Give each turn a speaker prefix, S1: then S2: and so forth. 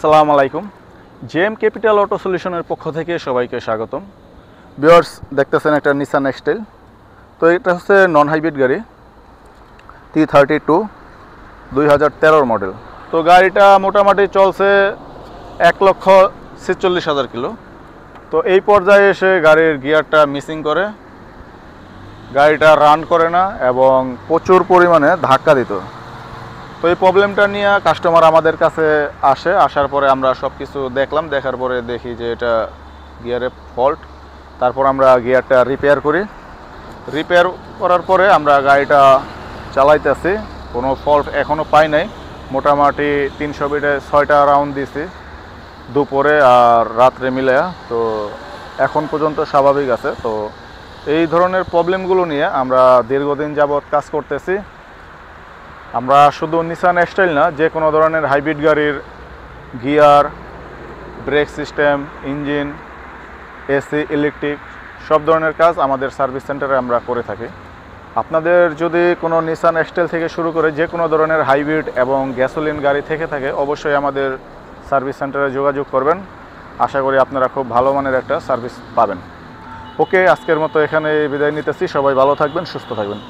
S1: আসসালামু আলাইকুম। JM capital auto সলিউশনের পক্ষ থেকে সবাইকে স্বাগতম। ভিউয়ার্স, দেখতেছেন একটা নিসান এক্সটাইল। তো এটা হচ্ছে নন হাইব্রিড গাড়ি, T32 2013 মডেল। তো গাড়িটা মোটামুটি চলছে 1,46,000 কিলো। তো এই পর্যায়ে এসে গাড়ির গিয়ারটা মিসিং করে, গাড়িটা রান করে না এবং প্রচুর পরিমাণে ধাক্কা দিত। তো এই প্রবলেমটা নিয়ে কাস্টমার আমাদের কাছে আসার পরে আমরা সব কিছু দেখলাম, দেখার পরে দেখি যে এটা গিয়ারে ফল্ট। তারপর আমরা গিয়ারটা রিপেয়ার করি। রিপেয়ার করার পরে আমরা গাড়িটা চালাইতেছি, কোনো ফল্ট এখনও পাই নাই। মোটামুটি 300 বিটে 6টা রাউন্ড দিছি দুপুরে আর রাত্রে মিলে, তো এখন পর্যন্ত স্বাভাবিক আছে। তো এই ধরনের প্রবলেমগুলো নিয়ে আমরা দীর্ঘদিন যাবৎ কাজ করতেছি। আমরা শুধু নিসান এক্সটাইল না, যে কোনো ধরনের হাইব্রিড গাড়ির gear, brake system, engine, AC, electric সব ধরনের কাজ আমাদের সার্ভিস সেন্টারে আমরা করে থাকি। আপনাদের যদি কোনো নিসান এক্সটাইল থেকে শুরু করে যে কোনো ধরনের হাইব্রিড এবং গ্যাসোলিন গাড়ি থেকে থাকে, অবশ্যই আমাদের সার্ভিস সেন্টারে যোগাযোগ করবেন। আশা করি আপনারা খুব ভালো মানের একটা সার্ভিস পাবেন। ওকে, আজকের মতো এখানে বিদায় নিতেছি। সবাই ভালো থাকবেন, সুস্থ থাকবেন।